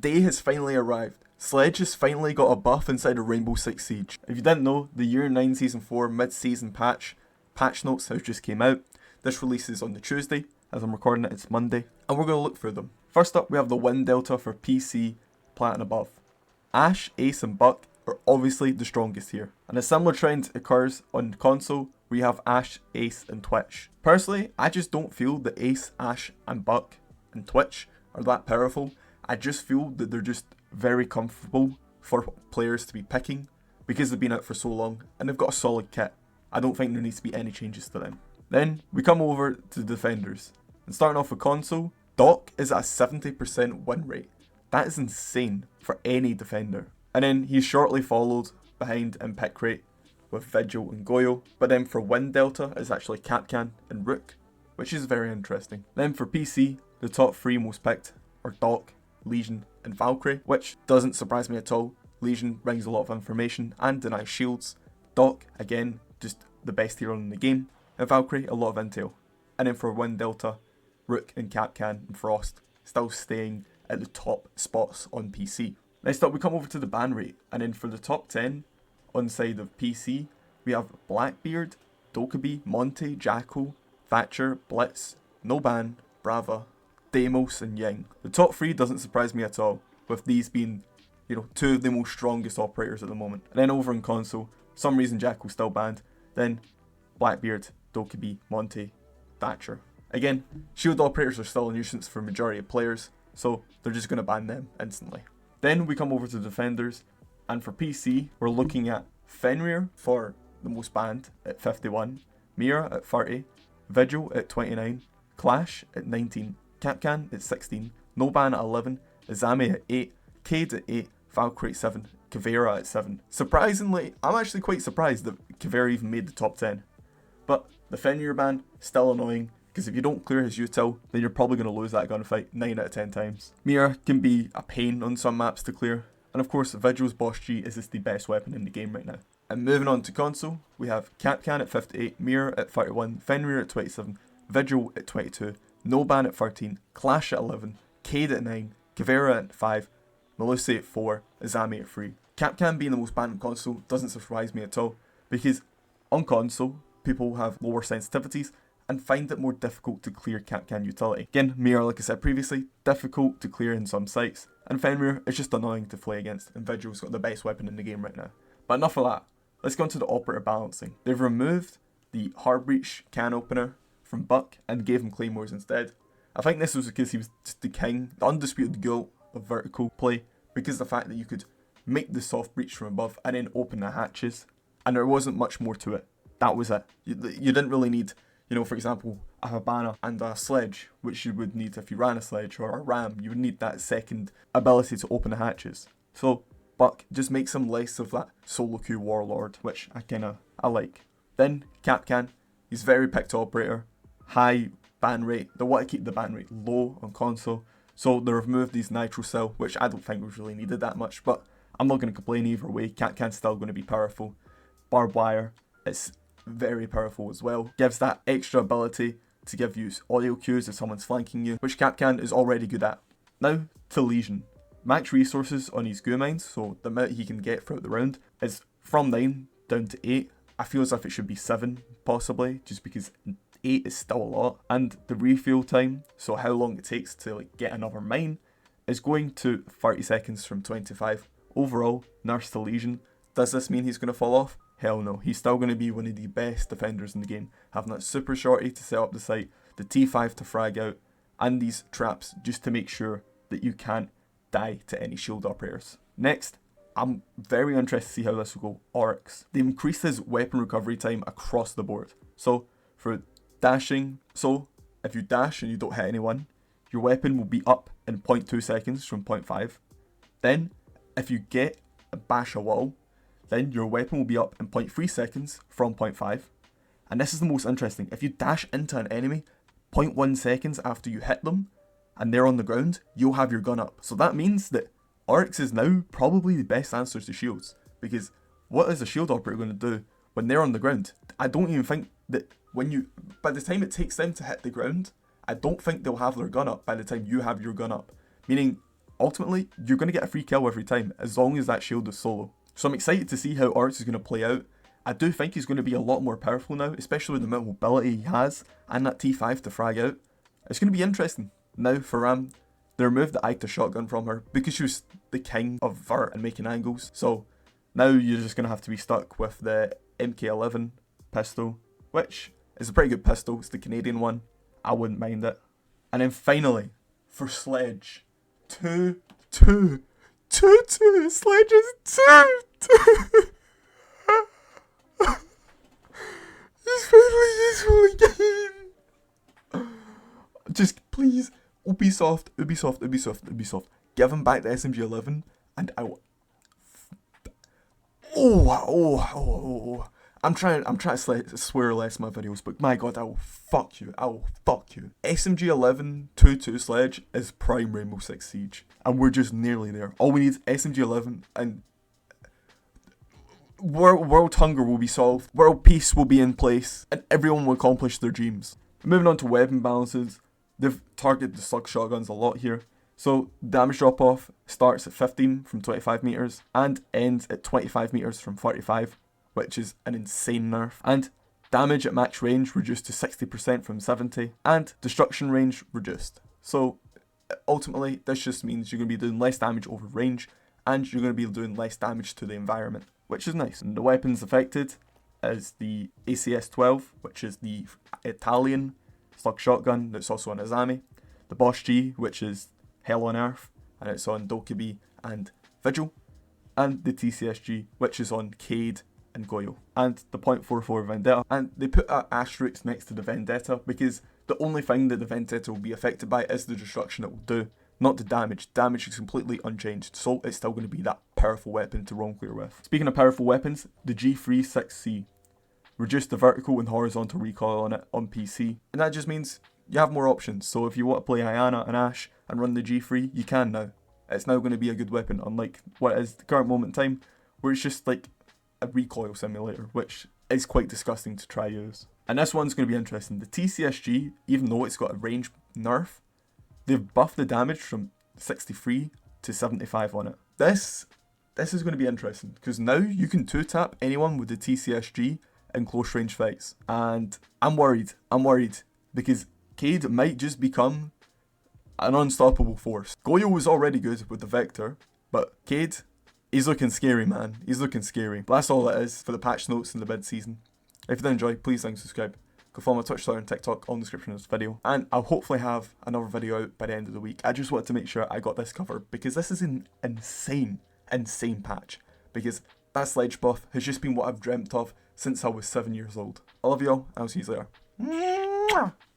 day has finally arrived. Sledge has finally got a buff inside of Rainbow Six Siege. If you didn't know, the Year 9 Season 4 mid-season patch notes have just came out. This releases on the Tuesday. As I'm recording it, it's Monday. And we're going to look through them. First up, we have the win delta for PC, Plat and above. Ashe, Ace and Buck are obviously the strongest here. And a similar trend occurs on console where you have Ashe, Ace and Twitch. Personally, I just don't feel that Ace, Ashe and Buck and Twitch are that powerful. I just feel that they're just very comfortable for players to be picking because they've been out for so long and they've got a solid kit. I don't think there needs to be any changes to them. Then we come over to defenders. And starting off with console, Doc is at a 70% win rate. That is insane for any defender. And then he's shortly followed behind in pick rate with Vigil and Goyo. But then for win delta is actually Kapkan and Rook, which is very interesting. Then for PC, the top 3 most picked are Doc, Legion and Valkyrie, which doesn't surprise me at all. Legion brings a lot of information and denies shields. Doc, again, just the best hero in the game. And Valkyrie, a lot of intel. And then for win delta, Rook and Kapkan and Frost still staying at the top spots on PC. Next up we come over to the ban rate, and then for the top 10 on side of PC, we have Blackbeard, Dokkaebi, Monte, Jackal, Thatcher, Blitz, No Ban, Brava, Deimos and Ying. The top 3 doesn't surprise me at all, with these being, 2 of the most strongest operators at the moment. And then over in console, for some reason Jackal's still banned, then Blackbeard, Dokkaebi, Monte, Thatcher. Again, shield operators are still a nuisance for majority of players, so they're just going to ban them instantly. Then we come over to defenders, and for PC, we're looking at Fenrir for the most banned at 51, Mira at 30, Vigil at 29, Clash at 19, Kapkan at 16, No Ban at 11, Izami at 8, Cade at 8, Valkyrie at 7, Caveira at 7. Surprisingly, I'm actually quite surprised that Caveira even made the top 10. But the Fenrir ban, still annoying, because if you don't clear his util, then you're probably going to lose that gunfight 9 out of 10 times. Mira can be a pain on some maps to clear, and of course Vigil's Boss G is just the best weapon in the game right now. And moving on to console, we have Kapkan at 58, Mira at 31, Fenrir at 27, Vigil at 22, No Ban at 13, Clash at 11, Cade at 9, Caveira at 5, Melusi at 4, Izami at 3. Kapkan being the most banned on console doesn't surprise me at all, because on console, people have lower sensitivities and find it more difficult to clear Kapkan utility. Again, Mira, like I said previously, difficult to clear in some sites, and Fenrir is just annoying to play against, and Vigil's got the best weapon in the game right now. But enough of that, let's go on to the operator balancing. They've removed the Heartbreach can opener from Buck and gave him claymores instead. I think this was because he was just the king, the undisputed goat of vertical play, because of the fact that you could make the soft breach from above and then open the hatches, and there wasn't much more to it. That was it. You didn't really need, for example, a Habana and a Sledge, which you would need if you ran a Sledge, or a Ram. You would need that second ability to open the hatches. So Buck just makes him less of that solo queue warlord, which I like. Then Kapkan, he's very picked operator, high ban rate. They want to keep the ban rate low on console, so they removed these Nitro Cell, which I don't think was really needed that much, but I'm not going to complain either way. Kapkan's still going to be powerful. Barbed Wire, it's very powerful as well. Gives that extra ability to give you audio cues if someone's flanking you, which Kapkan is already good at. Now to Legion. Max resources on his goo mines, so the amount he can get throughout the round, is from 9 down to 8. I feel as if it should be 7 possibly, just because 8 is still a lot. And the refuel time, so how long it takes to get another mine, is going to 30 seconds from 25. Overall, nerfs to Legion. Does this mean he's going to fall off? Hell no. He's still going to be one of the best defenders in the game, having that super shorty to set up the site, the T5 to frag out, and these traps just to make sure that you can't die to any shield operators. Next, I'm very interested to see how this will go. Oryx. They increased his weapon recovery time across the board. So for dashing, if you dash and you don't hit anyone, your weapon will be up in 0.2 seconds from 0.5. Then if you get a bash a wall, then your weapon will be up in 0.3 seconds from 0.5. And this is the most interesting. If you dash into an enemy 0.1 seconds after you hit them, and they're on the ground, you'll have your gun up. So that means that Oryx is now probably the best answer to shields. Because what is a shield operator going to do when they're on the ground? I don't even think that by the time it takes them to hit the ground, I don't think they'll have their gun up by the time you have your gun up. Meaning, ultimately, you're going to get a free kill every time, as long as that shield is solo. So I'm excited to see how Arts is going to play out. I do think he's going to be a lot more powerful now, especially with the amount of mobility he has, and that T5 to frag out. It's going to be interesting. Now, for Ram, they removed the Ike to shotgun from her, because she was the king of vert and making angles. So, now you're just going to have to be stuck with the MK11 pistol, which is a pretty good pistol. It's the Canadian one. I wouldn't mind it. And then finally, for Sledge, 2-2. Sledge is 2-2. He's finally useful again. Just please, Ubisoft. Give him back the SMG11 and I will... I'm trying to swear less in my videos, but my god, I will fuck you. SMG11 2-2 Sledge is prime Rainbow Six Siege, and we're just nearly there. All we need is SMG11, and world hunger will be solved, world peace will be in place, and everyone will accomplish their dreams. Moving on to weapon balances, they've targeted the slug shotguns a lot here. So damage drop off starts at 15 from 25 meters and ends at 25 meters from 45. Which is an insane nerf. And damage at max range reduced to 60% from 70, and destruction range reduced. So ultimately, this just means you're going to be doing less damage over range, and you're going to be doing less damage to the environment, which is nice. And the weapons affected is the ACS-12, which is the Italian slug shotgun that's also on Azami, the Bosch G, which is Hell on Earth, and it's on Dokkaebi and Vigil, and the TCSG, which is on Cade and Goyo, and the .44 Vendetta. And they put an asterisk next to the Vendetta because the only thing that the Vendetta will be affected by is the destruction it will do, not the damage. Damage is completely unchanged, so it's still going to be that powerful weapon to roam clear with. Speaking of powerful weapons, the G36C reduced the vertical and horizontal recoil on it on PC, and that just means you have more options. So if you want to play Ayana and Ash and run the G3, you can now. It's now going to be a good weapon, unlike what it is the current moment in time, where it's just like a recoil simulator, which is quite disgusting to try use. And this one's going to be interesting. The TCSG, even though it's got a range nerf, they've buffed the damage from 63 to 75 on it. This is going to be interesting, because now you can 2-tap anyone with the TCSG in close range fights. And I'm worried, because Cade might just become an unstoppable force. Goyo was already good with the Vector, but Cade, he's looking scary, man. He's looking scary. But that's all it is for the patch notes in the mid-season. If you did enjoy, please like and subscribe. Go follow my Twitch, Twitter and TikTok on the description of this video. And I'll hopefully have another video out by the end of the week. I just wanted to make sure I got this covered, because this is an insane patch. Because that Sledge buff has just been what I've dreamt of since I was 7 years old. I love you all, and I'll see you later.